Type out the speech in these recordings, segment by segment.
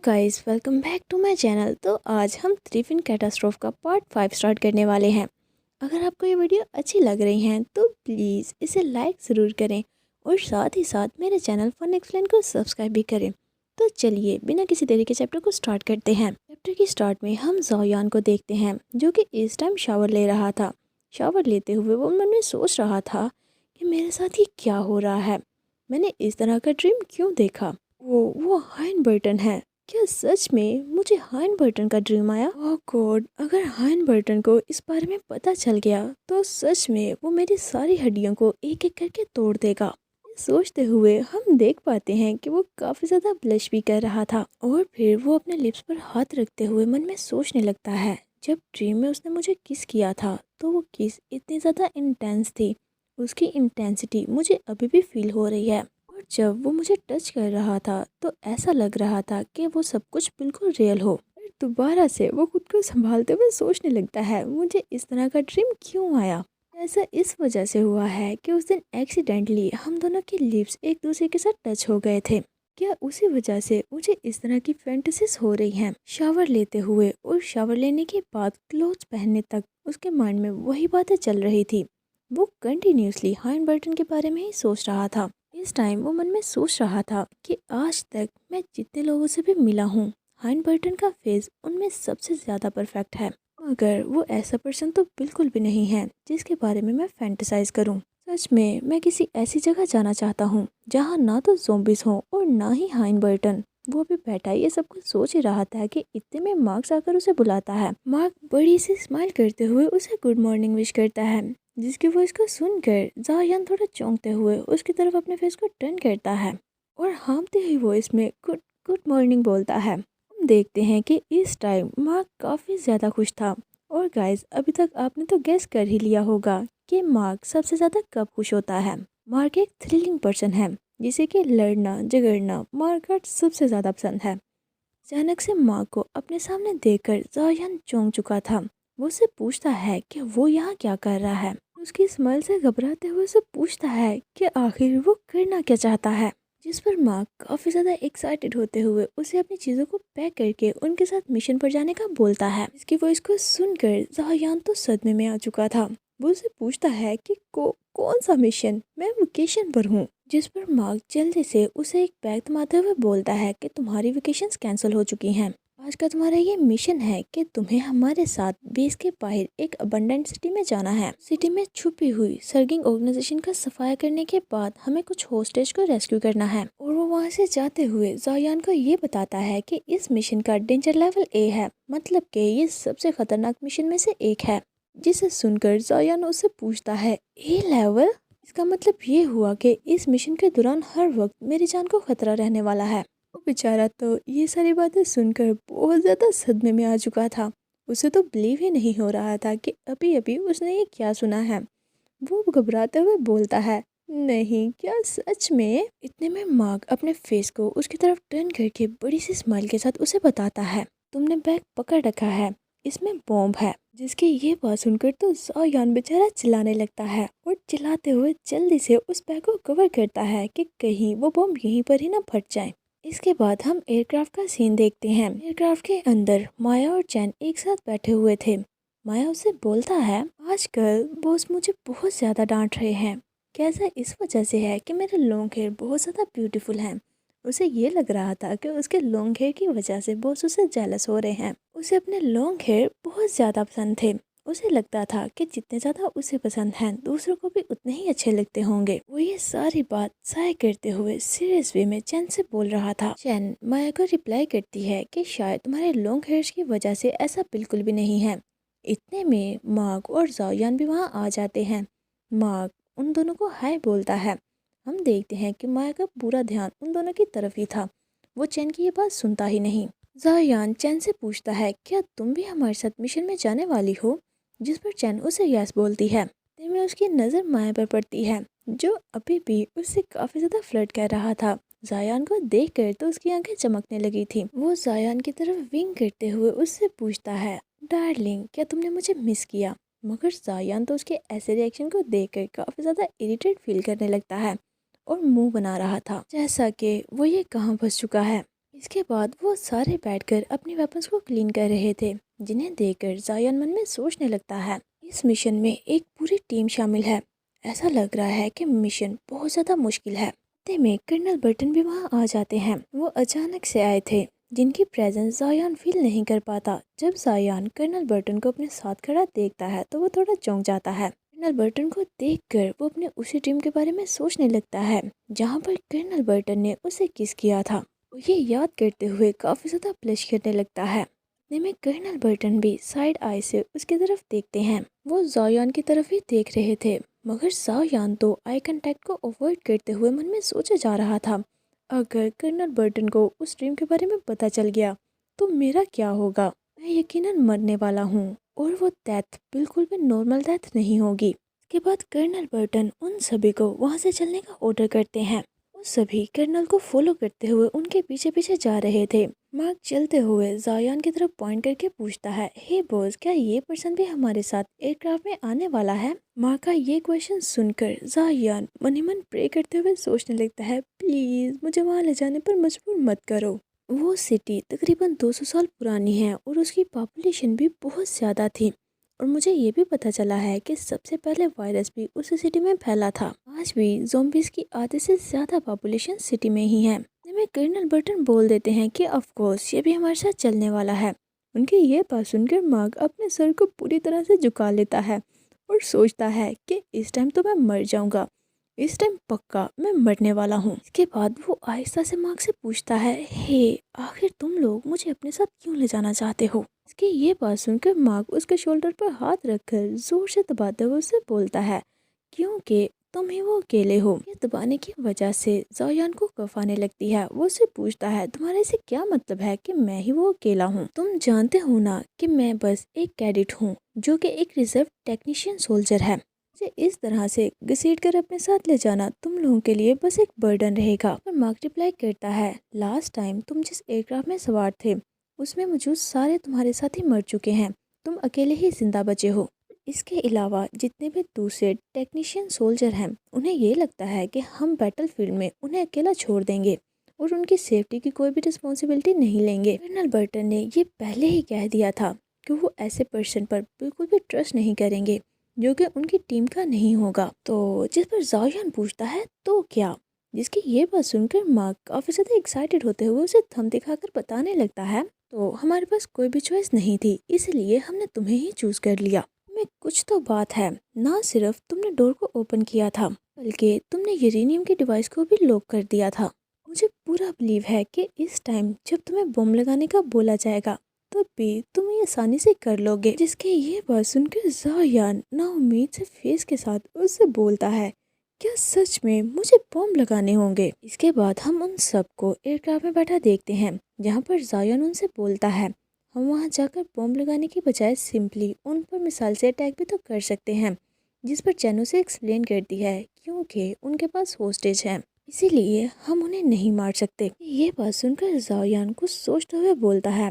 Guys, welcome back to my channel. तो आज हम त्रिफिन कैटास्ट्रोफ का पार्ट 5 स्टार्ट करने वाले हैं। अगर आपको ये वीडियो अच्छी लग रही है तो प्लीज़ इसे लाइक ज़रूर करें और साथ ही साथ मेरे चैनल फन एक्सप्लेन को सब्सक्राइब भी करें। तो चलिए बिना किसी देरी के चैप्टर को स्टार्ट करते हैं। चैप्टर की स्टार्ट में हम ज़ोयान को देखते हैं जो कि इस टाइम शावर ले रहा था। शावर लेते हुए वो मन में सोच रहा था कि मेरे साथ ये क्या हो रहा है, मैंने इस तरह का ड्रीम क्यों देखा। वो हाइन बर्टन है। क्या सच में मुझे हाइन बर्टन का ड्रीम आया? ओह गॉड, अगर हाइन बर्टन को इस बारे में पता चल गया तो सच में वो मेरी सारी हड्डियों को एक एक करके तोड़ देगा। सोचते हुए हम देख पाते हैं कि वो काफ़ी ज़्यादा ब्लश भी कर रहा था और फिर वो अपने लिप्स पर हाथ रखते हुए मन में सोचने लगता है, जब ड्रीम में उसने मुझे किस किया था तो वो किस इतनी ज़्यादा इंटेंस थी। उसकी इंटेंसिटी मुझे अभी भी फील हो रही है और जब वो मुझे टच कर रहा था तो ऐसा लग रहा था कि वो सब कुछ बिल्कुल रियल हो। फिर दोबारा से वो खुद को संभालते हुए सोचने लगता है, मुझे इस तरह का ड्रीम क्यों आया। ऐसा इस वजह से हुआ है कि उस दिन एक्सीडेंटली हम दोनों के लिप्स एक दूसरे के साथ टच हो गए थे। क्या उसी वजह से मुझे इस तरह की फैंटेसीज हो रही हैं। शावर लेते हुए और शावर लेने के बाद क्लोथ्स पहनने तक उसके माइंड में वही बातें चल रही थी। वो कंटिन्यूसली हाइन बर्टन के बारे में ही सोच रहा था। इस टाइम वो मन में सोच रहा था कि आज तक मैं जितने लोगों से भी मिला हूँ, हाइन बर्टन का फेस उनमें सबसे ज़्यादा परफेक्ट है, मगर वो ऐसा पर्सन तो बिल्कुल भी नहीं है जिसके बारे में मैं फैंटेसाइज करूं। सच में मैं किसी ऐसी जगह जाना चाहता हूं जहां ना तो ज़ोंबीज हों और ना ही हाइन बर्टन। वो भी बैठा ये सब कुछ सोच ही रहा था कि इतने में मार्क्स आकर उसे बुलाता है। मार्क बड़ी सी स्माइल करते हुए उसे गुड मॉर्निंग विश करता है, जिसकी वॉइस को सुनकर ज़ायान थोड़ा चौंकते हुए उसकी तरफ अपने फेस को टर्न करता है और हाँफती हुई वॉइस में गुड गुड मॉर्निंग बोलता है। हम देखते हैं कि इस टाइम मार्क काफ़ी ज़्यादा खुश था। और गाइस, अभी तक आपने तो गेस कर ही लिया होगा कि मार्क सबसे ज़्यादा कब खुश होता है। मार्क एक थ्रिलिंग पर्सन है जिसे कि लड़ना झगड़ना मार्क का सबसे ज़्यादा पसंद है। अचानक से मार्क को अपने सामने देखकर ज़ायान चौंक चुका था। वो उससे पूछता है कि वो यहाँ क्या कर रहा है। उसकी स्माइल से घबराते हुए उसे पूछता है कि आखिर वो करना क्या चाहता है, जिस पर मार्क काफ़ी ज़्यादा एक्साइटेड होते हुए उसे अपनी चीज़ों को पैक करके उनके साथ मिशन पर जाने का बोलता है। इसकी वॉइस को सुनकर ज़ायान तो सदमे में आ चुका था। वो उसे पूछता है कि कौन सा मिशन, मैं वेकेशन पर हूँ। जिस पर मार्क जल्दी से उसे एक बैग थमाते हुए बोलता है कि तुम्हारी वेकेशंस कैंसिल हो चुकी हैं। आज का तुम्हारा ये मिशन है कि तुम्हें हमारे साथ बेस के बाहर एक अबंडेंट सिटी में जाना है। सिटी में छुपी हुई सर्गिंग ऑर्गेनाइजेशन का सफाया करने के बाद हमें कुछ होस्टेज को रेस्क्यू करना है। और वो वहाँ से जाते हुए ज़ायान को ये बताता है कि इस मिशन का डेंजर लेवल ए है, मतलब कि ये सबसे खतरनाक मिशन में से एक है। जिसे सुनकर ज़ायान उससे पूछता है, ए लेवल? इसका मतलब ये हुआ कि इस मिशन के दौरान हर वक्त मेरी जान को खतरा रहने वाला है। वो बेचारा तो ये सारी बातें सुनकर बहुत ज़्यादा सदमे में आ चुका था। उसे तो बिलीव ही नहीं हो रहा था कि अभी अभी उसने ये क्या सुना है। वो घबराते हुए बोलता है, नहीं, क्या सच में? इतने में मार्क अपने फेस को उसकी तरफ टर्न करके बड़ी सी स्माइल के साथ उसे बताता है, तुमने बैग पकड़ रखा है, इसमें बॉम्ब है। जिसकी ये बात सुनकर तो ज़ायान बेचारा चिल्लाने लगता है और चिल्लाते हुए जल्दी से उस बैग को कवर करता है कि कहीं वो बॉम्ब यहीं पर ही ना फट जाए। इसके बाद हम एयरक्राफ्ट का सीन देखते हैं। एयरक्राफ्ट के अंदर माया और चैन एक साथ बैठे हुए थे। माया उसे बोलता है, आजकल बॉस मुझे बहुत ज़्यादा डांट रहे हैं। कैसा इस वजह से है कि मेरे लॉन्ग हेयर बहुत ज़्यादा ब्यूटीफुल हैं। उसे ये लग रहा था कि उसके लॉन्ग हेयर की वजह से बॉस उसे जेलस हो रहे हैं। उसे अपने लॉन्ग हेयर बहुत ज़्यादा पसंद थे। उसे लगता था कि जितने ज़्यादा उसे पसंद हैं दूसरों को भी उतने ही अच्छे लगते होंगे। वो ये सारी बात साय करते हुए सीरियस वे में चैन से बोल रहा था। चैन माया को रिप्लाई करती है कि शायद तुम्हारे लॉन्ग हेयर्स की वजह से ऐसा बिल्कुल भी नहीं है। इतने में मार्क और ज़ायान भी वहाँ आ जाते हैं। मार्क उन दोनों को हाय बोलता है। हम देखते हैं कि माया का पूरा ध्यान उन दोनों की तरफ ही था। वो चैन की ये बात सुनता ही नहीं। ज़ायान चैन से पूछता है, क्या तुम भी हमारे साथ मिशन में जाने वाली हो? जिस पर चैन उसे यस बोलती है। इतने में उसकी नज़र माया पर पड़ती है, जो अभी भी उससे काफ़ी ज़्यादा फ्लर्ट कर रहा था। ज़ायान को देखकर तो उसकी आंखें चमकने लगी थी। वो ज़ायान की तरफ विंग करते हुए उससे पूछता है, डार्लिंग, क्या तुमने मुझे मिस किया? मगर ज़ायान तो उसके ऐसे रिएक्शन को देखकर काफ़ी ज़्यादा इरिटेट फील करने लगता है और मुंह बना रहा था, जैसा कि वो ये कहाँ फंस चुका है। اس کے بعد وہ سارے بیٹھ کر اپنے ویپنز کو کلین کر رہے تھے، جنہیں دیکھ کر زایان من میں سوچنے لگتا ہے اس مشن میں ایک پوری ٹیم شامل ہے، ایسا لگ رہا ہے کہ مشن بہت زیادہ مشکل ہے۔ تے میں کرنل برٹن بھی وہاں آ جاتے ہیں، وہ اچانک سے آئے تھے جن کی پریزنس زایان فیل نہیں کر پاتا۔ جب زایان کرنل برٹن کو اپنے ساتھ کھڑا دیکھتا ہے تو وہ تھوڑا چونک جاتا ہے۔ کرنل برٹن کو دیکھ کر وہ اپنے اسی ٹیم کے بارے میں سوچنے لگتا ہے جہاں پر کرنل برٹن نے اسے کس کیا تھا، یہ یاد کرتے ہوئے کافی زیادہ بلش کرنے لگتا ہے۔ اتنے میں کرنل برٹن بھی سائیڈ آئی سے اس کی طرف دیکھتے ہیں، وہ زایان کی طرف ہی دیکھ رہے تھے، مگر زایان تو آئی کنٹیکٹ کو اوائڈ کرتے ہوئے من میں سوچے جا رہا تھا اگر کرنل برٹن کو اس ڈریم کے بارے میں پتہ چل گیا تو میرا کیا ہوگا، میں یقیناً مرنے والا ہوں اور وہ ڈیتھ بالکل بھی نارمل ڈیتھ نہیں ہوگی۔ اس کے بعد کرنل برٹن ان سبھی کو وہاں سے چلنے کا آرڈر کرتے ہیں، وہ سبھی کرنل کو فالو کرتے ہوئے ان کے پیچھے پیچھے جا رہے تھے۔ مارک چلتے ہوئے زایان کی طرف پوائنٹ کر کے پوچھتا ہے، ہے باس، کیا یہ پرسن بھی ہمارے ساتھ ایئر کرافٹ میں آنے والا ہے؟ مارک کا یہ کویشچن سن کر زایان من ہی من پرے کرتے ہوئے سوچنے لگتا ہے، پلیز مجھے وہاں لے جانے پر مجبور مت کرو۔ وہ سٹی تقریباً 200 سال پرانی ہے اور اس کی پاپولیشن بھی بہت زیادہ تھی، اور مجھے یہ بھی پتہ چلا ہے کہ سب سے پہلے وائرس بھی اسی سٹی میں پھیلا تھا۔ آج بھی زومبیز کی آدھے سے زیادہ پاپولیشن سٹی میں ہی ہے۔ میں کرنل برٹن بول دیتے ہیں کہ آف کورس یہ بھی ہمارے ساتھ چلنے والا ہے۔ ان کی یہ بات سن کر مارک اپنے سر کو پوری طرح سے جھکا لیتا ہے اور سوچتا ہے کہ اس ٹائم تو میں مر جاؤں گا، اس ٹائم پکا میں مرنے والا ہوں۔ اس کے بعد وہ آہستہ سے مارک سے پوچھتا ہے، ہے آخر تم لوگ مجھے اپنے ساتھ کیوں لے جانا چاہتے ہو؟ اس کی یہ بات سن کر مارک اس کے شولڈر پر ہاتھ رکھ کر زور سے دباتے ہوئے اسے بولتا ہے، کیونکہ تم ہی وہ اکیلے ہو۔ یہ دبانے کی وجہ سے زایان کو کف آنے لگتی ہے، وہ اسے پوچھتا ہے، تمہارے سے کیا مطلب ہے کہ میں ہی وہ اکیلا ہوں؟ تم جانتے ہو نا کہ میں بس ایک کیڈٹ ہوں جو کہ ایک ریزرو ٹیکنیشین سولجر ہے، مجھے اس طرح سے گھسیٹ کر اپنے ساتھ لے جانا تم لوگوں کے لیے بس ایک برڈن رہے گا۔ اور مارک ریپلائی کرتا ہے، لاسٹ ٹائم تم جس ایئر کرافٹ میں سوار تھے اس میں موجود سارے تمہارے ساتھی مر چکے ہیں، تم اکیلے ہی زندہ بچے ہو۔ اس کے علاوہ جتنے بھی دوسرے ٹیکنیشین سولجر ہیں انہیں یہ لگتا ہے کہ ہم بیٹل فیلڈ میں انہیں اکیلا چھوڑ دیں گے اور ان کی سیفٹی کی کوئی بھی رسپانسبلٹی نہیں لیں گے۔ کرنل برٹن نے یہ پہلے ہی کہہ دیا تھا کہ وہ ایسے پرسن پر بالکل بھی ٹرسٹ نہیں کریں گے جو کہ ان کی ٹیم کا نہیں ہوگا۔ تو جس پر زایان پوچھتا ہے، تو کیا؟ جس کی یہ بات سن کر مارک کافی زیادہ ایکسائٹیڈ ہوتے ہوئے اسے تھم دکھا کر بتانے لگتا ہے، تو ہمارے پاس کوئی بھی چوائس نہیں تھی، اس لیے ہم نے تمہیں ہی چوز کر لیا۔ میں کچھ تو بات ہے، نہ صرف تم نے ڈور کو اوپن کیا تھا بلکہ تم نے یورینیم کی ڈیوائس کو بھی لاک کر دیا تھا۔ مجھے پورا بلیو ہے کہ اس ٹائم جب تمہیں بم لگانے کا بولا جائے گا تب بھی تم یہ آسانی سے کر لو گے۔ جس کی یہ بات سن کر زایان نا امید سے فیس کے ساتھ اس سے بولتا ہے، کیا سچ میں مجھے بم لگانے ہوں گے؟ اس کے بعد ہم ان سب کو ایئر کرافٹ میں بیٹھا دیکھتے ہیں جہاں پر زایان ان سے بولتا ہے، ہم وہاں جا کر بم لگانے کی بجائے سمپلی ان پر مثال سے اٹیک بھی تو کر سکتے ہیں، جس پر چینو سے ایکسپلین کرتی ہے کیونکہ ان کے پاس ہوسٹیج ہیں، اسی لیے ہم انہیں نہیں مار سکتے۔ یہ بات سن کر زایان کچھ سوچتے ہوئے بولتا ہے،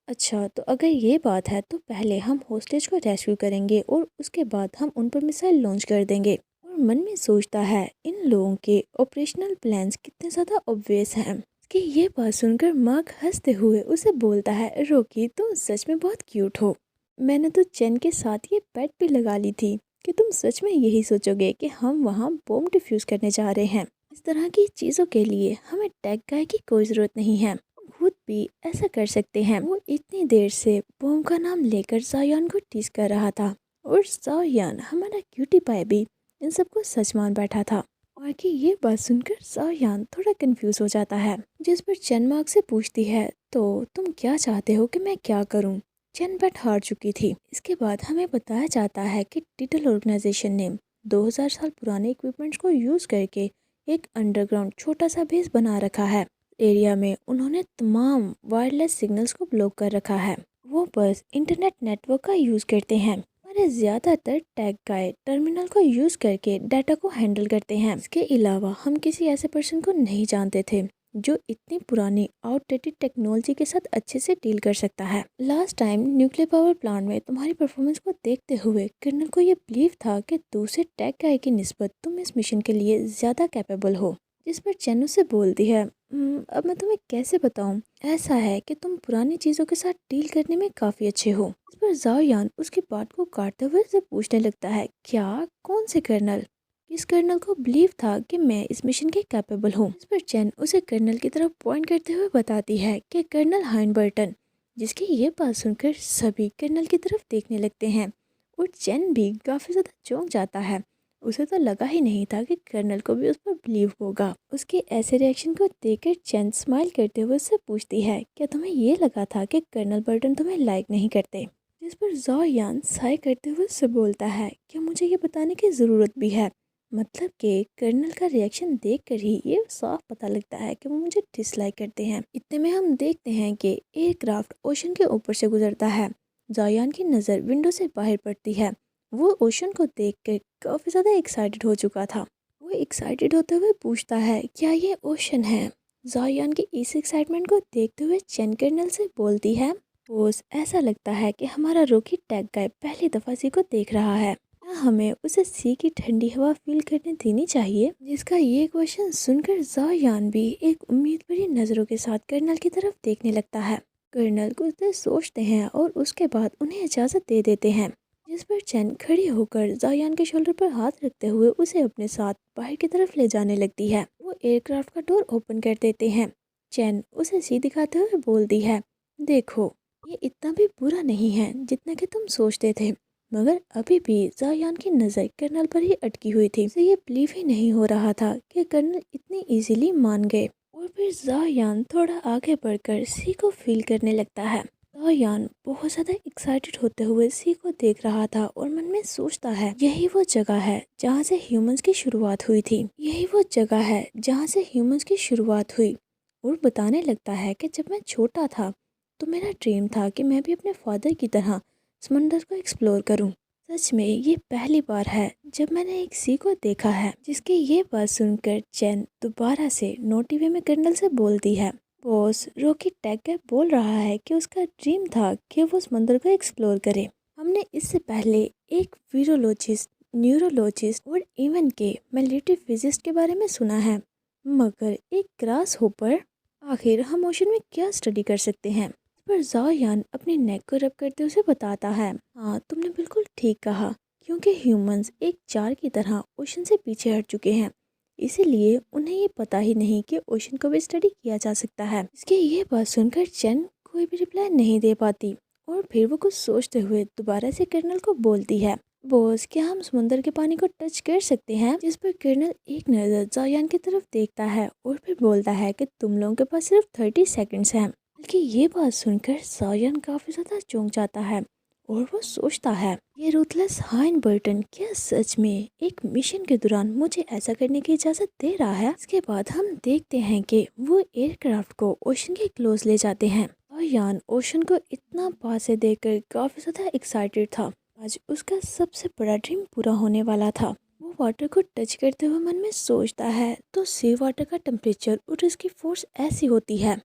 اچھا تو اگر یہ بات ہے تو پہلے ہم ہوسٹیج کو ریسکیو کریں گے اور اس کے بعد ہم ان پر میسائل لانچ کر دیں گے۔ اور من میں سوچتا ہے ان لوگوں کے آپریشنل پلانز کتنے زیادہ obvious ہیں۔ کہ یہ بات سن کر مارک ہنستے ہوئے اسے بولتا ہے، روکی تم سچ میں بہت کیوٹ ہو، میں نے تو چین کے ساتھ یہ بیٹ بھی لگا لی تھی کہ تم سچ میں یہی سوچو گے کہ ہم وہاں بوم ڈیفیوز کرنے جا رہے ہیں۔ اس طرح کی چیزوں کے لیے ہمیں ٹیک گائے کی کوئی ضرورت نہیں ہے، ہم خود بھی ایسا کر سکتے ہیں۔ وہ اتنی دیر سے بوم کا نام لے کر زایان کو ٹیز کر رہا تھا اور زایان ہمارا کیوٹی پائے بھی ان سب کو سچ مان بیٹھا تھا۔ اور کہ یہ بات سن کر زایان تھوڑا کنفیوز ہو جاتا ہے، جس پر چین مارک سے پوچھتی ہے، تو تم کیا چاہتے ہو کہ میں کیا کروں؟ چین بیٹ ہار چکی تھی۔ اس کے بعد ہمیں بتایا جاتا ہے کہ ٹیٹل آرگنائزیشن نے 2000 سال پرانے اکوپمنٹس کو یوز کر کے ایک انڈر گراؤنڈ چھوٹا سا بیس بنا رکھا ہے۔ ایریا میں انہوں نے تمام وائرلیس سگنلز کو بلاک کر رکھا ہے، وہ بس انٹرنیٹ نیٹ ورک کا یوز کرتے ہیں۔ ہمارے زیادہ تر ٹیگ گائے ٹرمینل کو یوز کر کے ڈیٹا کو ہینڈل کرتے ہیں۔ اس کے علاوہ ہم کسی ایسے پرسن کو نہیں جانتے تھے جو اتنی پرانی آؤٹ ڈیٹڈ ٹیکنالوجی کے ساتھ اچھے سے ڈیل کر سکتا ہے۔ Last time nuclear power plant میں تمہاری پرفارمنس کو دیکھتے ہوئے کرنل کو یہ بلیو تھا کہ دوسرے ٹیگ گائے کی نسبت تم اس مشن کے لیے زیادہ کیپیبل ہو، जिस पर चैन उसे बोलती है, अब मैं तुम्हें कैसे बताऊं, ऐसा है कि तुम पुरानी चीज़ों के साथ डील करने में काफ़ी अच्छे हो। इस पर जाओयान उसकी बात को काटते हुए से पूछने लगता है, क्या, कौन से कर्नल? किस कर्नल को बिलीव था कि मैं इस मिशन के कैपेबल हूँ? इस पर चैन उसे कर्नल की तरफ पॉइंट करते हुए बताती है कि कर्नल हाइनबर्टन, जिसकी ये बात सुनकर सभी कर्नल की तरफ देखने लगते हैं और चैन भी काफ़ी ज़्यादा चौंक जाता है। उसे तो लगा ही नहीं था कि कर्नल को भी उस पर बिलीव होगा। उसके ऐसे रिएक्शन को देखकर चैन स्माइल करते हुए उससे पूछती है, क्या तुम्हें ये लगा था कि कर्नल बर्टन तुम्हें लाइक नहीं करते? जिस पर ज़ोयान साय करते हुए उससे बोलता है, क्या मुझे ये बताने की ज़रूरत भी है? मतलब कि कर्नल का रिएक्शन देखकर ही ये साफ पता लगता है कि वो मुझे डिसलाइक करते हैं। इतने में हम देखते हैं कि एयरक्राफ्ट ओशन के ऊपर से गुजरता है। ज़ोयान की नज़र विंडो से बाहर पड़ती है। वो ओशन को देखकर काफ़ी ज़्यादा एक्साइटेड हो चुका था। वो एक्साइटेड होते हुए पूछता है, क्या ये ओशन है? ज़ोयान की इस एक्साइटमेंट को देखते हुए चैन कर्नल से बोलती है, बोस, ऐसा लगता है कि हमारा रॉकी टैग गाय पहली दफ़ा सी को देख रहा है। क्या हमें उसे सी की ठंडी हवा फील करने देनी चाहिए? जिसका ये क्वेश्चन सुनकर ज़ोयान भी एक उम्मीद भरी नज़रों के साथ कर्नल की तरफ देखने लगता है। कर्नल कुछ देर सोचते हैं और उसके बाद उन्हें इजाज़त दे देते हैं। जिस पर चैन खड़ी होकर ज़ोयान के शोल्डर पर हाथ रखते हुए उसे अपने साथ बाहर की तरफ ले जाने लगती है। वो एयरक्राफ्ट का डोर ओपन कर देते हैं। चैन उसे सी दिखाते हुए बोलती है, देखो, ये इतना भी बुरा नहीं है जितना कि तुम सोचते थे। मगर अभी भी ज़ोयान की नज़र कर्नल पर ही अटकी हुई थी। उसे ये बिलीव ही नहीं हो रहा था कि कर्नल इतनी इजीली मान गए। और फिर ज़ोयान थोड़ा आगे बढ़कर सी को फील करने लगता है। ज़ोयान बहुत ज़्यादा एक्साइटेड होते हुए सी को देख रहा था और मन में सोचता है, यही वो जगह है जहाँ से ह्यूमंस की शुरुआत हुई थी। यही वो जगह है जहाँ से ह्यूमंस की शुरुआत हुई। और बताने लगता है कि जब मैं छोटा था तो मेरा ड्रीम था कि मैं भी अपने फादर की तरह समंदर को एक्सप्लोर करूं। सच में ये पहली बार है जब मैंने एक सी को देखा है। जिसकी ये बात सुनकर चैन दोबारा से नोटी वे में कर्नल से बोलती है, बॉस, रॉकी टैग बोल रहा है कि उसका ड्रीम था कि वो समंदर को एक्सप्लोर करे। हमने इससे पहले एक वीरोलॉजिस्ट, न्यूरोलॉजिस्ट और इवन के मिलिट्री फिजिस्ट के बारे में सुना है, मगर एक ग्रास होपर, आखिर हम ओशन में क्या स्टडी कर सकते हैं? पर ज़ोयान अपने नेक को रब करते उसे बताता है, हाँ, तुमने बिल्कुल ठीक कहा, क्योंकि ह्यूमंस एक जार की तरह ओशन से पीछे हट चुके हैं। इसीलिए उन्हें ये पता ही नहीं कि ओशन को भी स्टडी किया जा सकता है। इसकी ये बात सुनकर चैन कोई भी रिप्लाई नहीं दे पाती और फिर वो कुछ सोचते हुए दोबारा से कर्नल को बोलती है, बॉस, क्या हम समुद्र के पानी को टच कर सकते हैं? जिस पर कर्नल एक नज़र ज़ोयान की तरफ देखता है और फिर बोलता है कि तुम लोगों के पास सिर्फ 30 सेकंड्स हैं। बल्कि ये बात सुनकर ज़ोयान काफ़ी ज़्यादा चौंक जाता है और वो सोचता है, ये रूथलेस हाइनबर्टन क्या सच में एक मिशन के दौरान मुझे ऐसा करने की इजाज़त दे रहा है? इसके बाद हम देखते हैं कि वो एयरक्राफ्ट को ओशन के क्लोज ले जाते हैं। ज़ोयान ओशन को इतना पास से देखकर काफ़ी ज़्यादा एक्साइटेड था। आज उसका सबसे बड़ा ड्रीम पूरा होने वाला था। वो वाटर को टच करते हुए मन में सोचता है, तो सी वाटर का टेम्परेचर और इसकी फोर्स ऐसी होती है,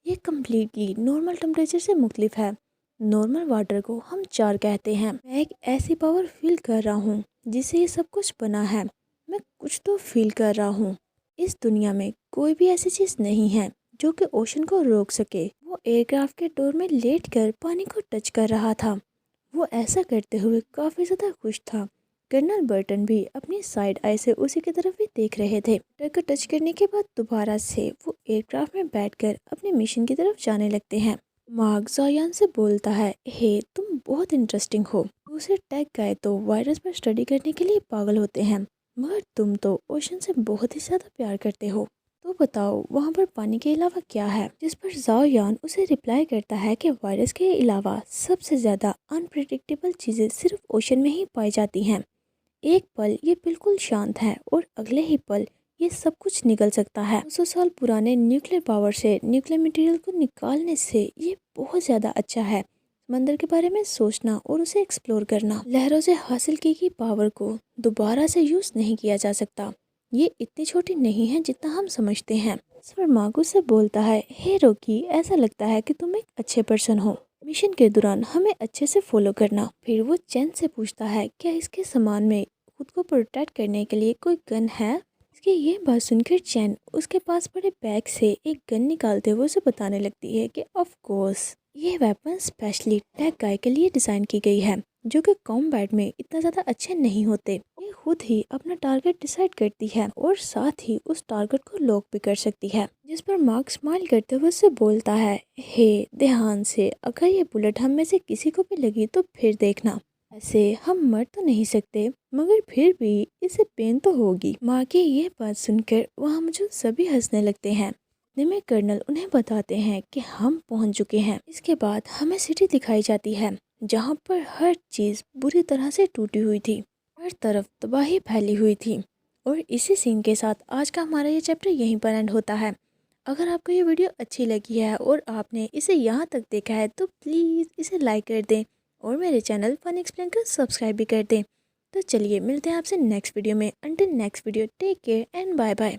ये कम्प्लीटली नॉर्मल टेम्परेचर से मुख्तलिफ है। नॉर्मल वाटर को हम चार कहते हैं। मैं एक ऐसी पावर फील कर रहा हूँ जिससे ये सब कुछ बना है। मैं कुछ तो फील कर रहा हूँ। इस दुनिया में कोई भी ऐसी चीज़ नहीं है जो कि ओशन को रोक सके। वो एयरक्राफ्ट के डोर में लेट कर पानी को टच कर रहा था। वो ऐसा करते हुए काफ़ी ज़्यादा खुश था। कर्नल बर्टन भी अपनी साइड आई से उसी की तरफ ही देख रहे थे। ट्रक को टच करने के बाद दोबारा से वो एयरक्राफ्ट में बैठकर अपने मिशन की तरफ जाने लगते हैं। मार्क ज़ोयान से बोलता है, हे, तुम बहुत इंटरेस्टिंग हो। दूसरे टैग गाय तो वायरस पर स्टडी करने के लिए पागल होते हैं, मगर तुम तो ओशन से बहुत ही ज़्यादा प्यार करते हो। तो बताओ, वहाँ पर पानी के अलावा क्या है? जिस पर ज़ोयान उसे रिप्लाई करता है कि वायरस के अलावा सबसे ज़्यादा अनप्रिडिक्टेबल चीज़ें सिर्फ ओशन में ही पाई जाती हैं। एक पल ये बिल्कुल शांत है और अगले ही पल ये सब कुछ निकल सकता है। 200 साल पुराने न्यूक्लियर पावर से न्यूक्लियर मटेरियल को निकालने से ये बहुत ज़्यादा अच्छा है। समंदर के बारे में सोचना और उसे एक्सप्लोर करना। लहरों से हासिल की गई पावर को दोबारा से यूज़ नहीं किया जा सकता। ये इतनी छोटी नहीं है जितना हम समझते हैं। इस पर मार्गो से बोलता है, हे रॉकी, ऐसा लगता है कि तुम एक अच्छे पर्सन हो। मिशन के दौरान हमें अच्छे से फॉलो करना। फिर वो चैन से पूछता है, क्या इसके सामान में खुद को प्रोटेक्ट करने के लिए कोई गन है? की ये बात सुनकर चैन उसके पास पड़े बैग से एक गन निकालते हुए उसे बताने लगती है कि ऑफ कोर्स ये वेपन स्पेशली टैग गाय के लिए डिजाइन की गई है, जो कि कॉम्बैट में इतना ज्यादा अच्छे नहीं होते। ये खुद ही अपना टारगेट डिसाइड करती है और साथ ही उस टारगेट को लॉक भी कर सकती है, जिस पर मार्क स्माइल करते हुए उससे बोलता है, हे ध्यान से, अगर ये बुलेट हम में से किसी को भी लगी तो फिर देखना। ऐसे हम मर तो नहीं सकते, मगर फिर भी इसे पेन तो होगी। माँ की ये बात सुनकर वहाँ मौजूद सभी हंसने लगते हैं। इतने में कर्नल उन्हें बताते हैं कि हम पहुँच चुके हैं। इसके बाद हमें सिटी दिखाई जाती है, जहाँ पर हर चीज़ बुरी तरह से टूटी हुई थी, हर तरफ तबाही फैली हुई थी। और इसी सीन के साथ आज का हमारा ये चैप्टर यहीं पर एंड होता है। अगर आपको ये वीडियो अच्छी लगी है और आपने इसे यहाँ तक देखा है तो प्लीज़ इसे लाइक कर दें और मेरे चैनल फन एक्सप्लेन को सब्सक्राइब भी कर दें। तो चलिए मिलते हैं आपसे नेक्स्ट वीडियो में। Until next video, take care and bye bye.